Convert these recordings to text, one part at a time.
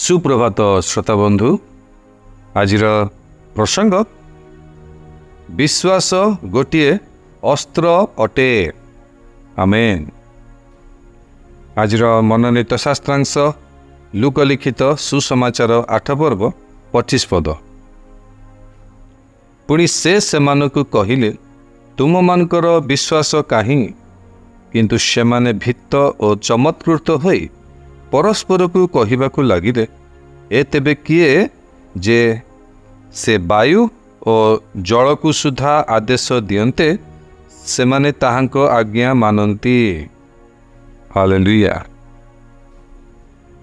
सुप्रभात श्रोता बंधु आज प्रसंग विश्वास गोटे अस्त्र अटे। आमेन। आज मनोनीत शास्त्रांश लोकलिखित सुसमाचार 8 पर्व 25 पद। पुणी से सेमानकु कहिले तुम मानकर विश्वास काहीं किंतु सेमाने भित्त और चमत्कृत होई परस्पर को कहिबाकु लागिले ए तेबे किए जे से वायु और जल को सुधा आदेश दियन्ते सेमाने ताहांको आज्ञा मानन्ति। हालेलुया।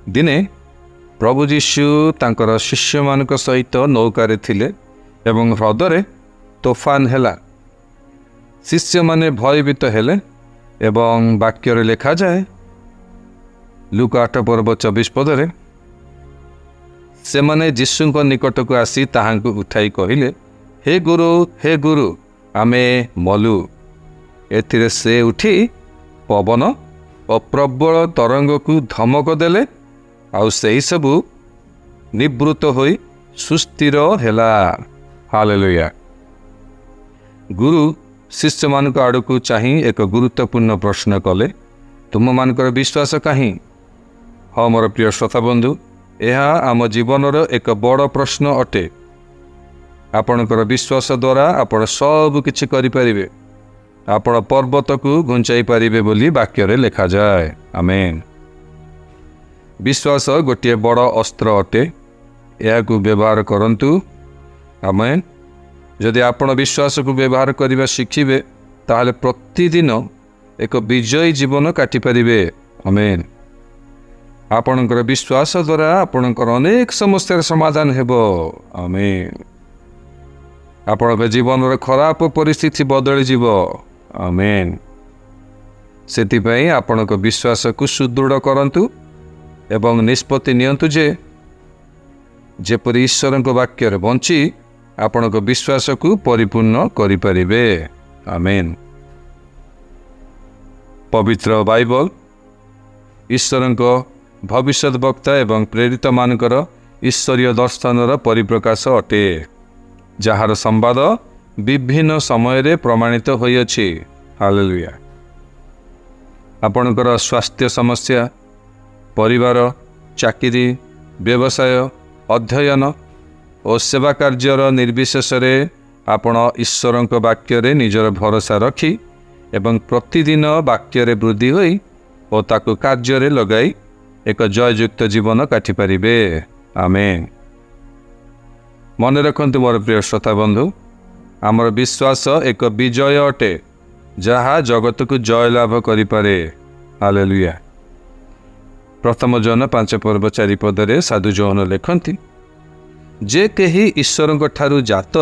दिने प्रभु यीशु तांकर शिष्य मानक सहित नौकारे थिले एवं ह्रदरे तोफान हेला। शिष्य माने भयभीत हेले एवं वाक्य लेखा जाए लूका 8 पर्व 24 पदरे से माने यीशु निकट को आसी ताहांको उठाई कहिले हे गुरु आमे मलु। एथिरे से उठी पवन और प्रबल तरंग को धमक देले आउ सेही सबु निवृत्त होई सुस्थिर हेला। हालेलुया। गुरु शिष्य मान आड़ को चाही एक गुरुत्वपूर्ण प्रश्न कले तुम मानकर विश्वास काहीं। हाँ मोर प्रिय श्रोता बंधु, यह आम जीवनर एक बड़ प्रश्न अटे। आपणकर विश्वास द्वारा आपण सब किछि करि परिबे। आपण पर्वत को घुंचाई पारिबे बोली वाक्य लेखा जाए। आमेन। विश्वास गोटे बड़ अस्त्र अटे। यह को व्यवहार करंतु। आमेन। जदि आपण विश्वास को व्यवहार करबा शिखिबे ताहले प्रतिदिन एक विजयी जीवन काटि परिबे। आमेन। आपणकर विश्वास द्वारा आपणकर अनेक समस्यार समाधान हेबो। आमेन। आपणक जीवन खराब परिस्थिति बदली जीवो। आमेन। सेति पई आपणक विश्वास को सुदृढ़ करंतु एवं निष्पत्ति नियंतु जे जेपरि ईश्वरक वाक्य रे बंची आपणक विश्वास को परिपूर्ण करि परिबे। आमेन। पवित्र बाइबल ईश्वरक भविष्यत वक्ता एवं प्रेरित मानकर ईश्वरीय दर्शनर परिप्रकाश अटे जहार संवाद विभिन्न समय रे प्रमाणित होइअछि। हालेलुया। आपणकर स्वास्थ्य समस्या, परिवार, चाकरी, व्यवसाय, अध्ययन और सेवा कार्यर निर्विशेष रे आपण ईश्वरक वाक्य रे निजर भरोसा रखी एवं प्रतिदिन वाक्य रे वृद्धि होई और ताको कार्य रे लगाई एक जययुक्त जीवन काटि परिबे। आमेन। मन रखंतु मोर प्रिय श्रोता बंधु, आमर विश्वास एक विजय अटे जहा जगत को जय लाभ करि पारे। हालेलुया। प्रथम जन 5 पर्व 4 पदरे साधु जौन लेखंती जे केही ईश्वरक ठारू जात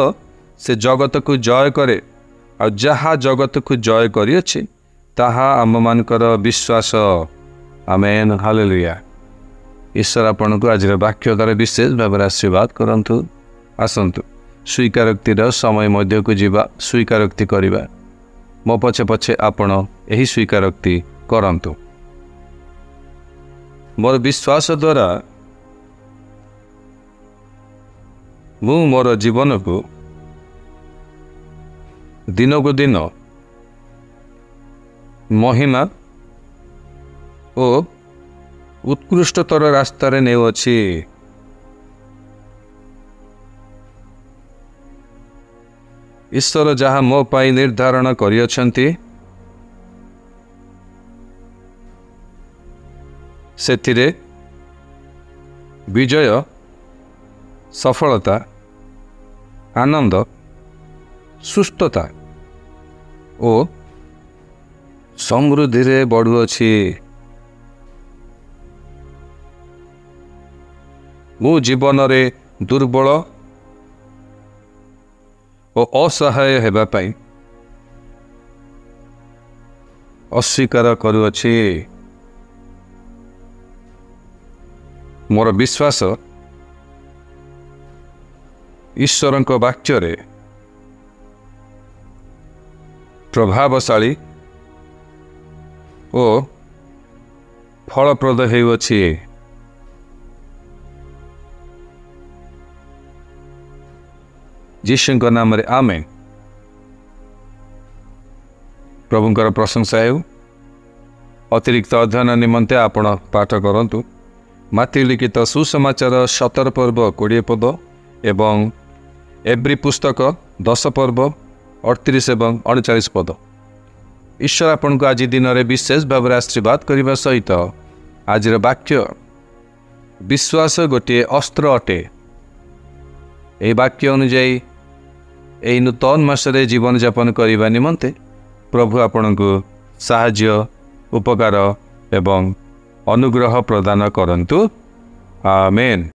से जगत को जय करे और जहा जगत को जय करिअछि ताहा आम मानकर विश्वास। आमेन। हालेलुया। ईश्वर आपन को आज वाक्य द्वारा विशेष भाव आशीर्वाद करंतु। आसंतु स्वीकारोक्तिर समय मध्य को जीवा, स्वीकारोक्ति करिबा। मो पछे पछे आपण एही स्वीकारोक्ति करंतु। मोर विश्वास द्वारा मु मोर जीवन को दिन को दिन महिमा ओ उत्कृष्टतर रास्ता रे नेउअछि। ईश्वर जहाँ मो पाई निर्धारण करिअछंती सेथिरे विजय, सफलता, आनंद, सुस्थता ओ समृद्धि रे बढ़ुअछि। मु जीवन रे दुर्बल और असहाय हेबा पाई अस्वीकार करुअछि। मोर विश्वास ईश्वरक वाक्य रे प्रभावशाली ओ फलप्रद हेउअछि। ଯୀଶୁଙ୍କ ନାମରେ ଆମେନ୍। ପ୍ରଭୁଙ୍କର ପ୍ରଶଂସା ହେଉ। ଅତିରିକ୍ତ ଅଧ୍ୟୟନ ନିମନ୍ତେ ଆପଣ ପାଠ କରନ୍ତୁ ମାଥ୍ୟୁ ଲିଖିତ ସୁସମାଚାର 17 ପର୍ବ 20 ପଦ ଏବଂ ଏବ୍ରି ପୁସ୍ତକ 10 ପର୍ବ 38 ଏବଂ 39 ପଦ। ଈଶ୍ୱର ଆପଣଙ୍କୁ ଆଜି ଦିନରେ ବିଶେଷ ଭାବରେ ଆଶୀର୍ବାଦ କରିବା ସହିତ ଆଜିର ବାକ୍ୟ ବିଶ୍ୱାସ ଗୋଟିଏ ଅସ୍ତ୍ର ଅଟେ। ଏହି ବାକ୍ୟ ଅନୁଯାୟୀ ଏହି ନୂତନ ମାସରେ ଜୀବନଯାପନ କରିବା ନିମନ୍ତେ ପ୍ରଭୁ ଆପଣଙ୍କୁ ସାହାଯ୍ୟ ଉପକାର ଏବଂ ଅନୁଗ୍ରହ ପ୍ରଦାନ କରନ୍ତୁ। ଆମେନ୍।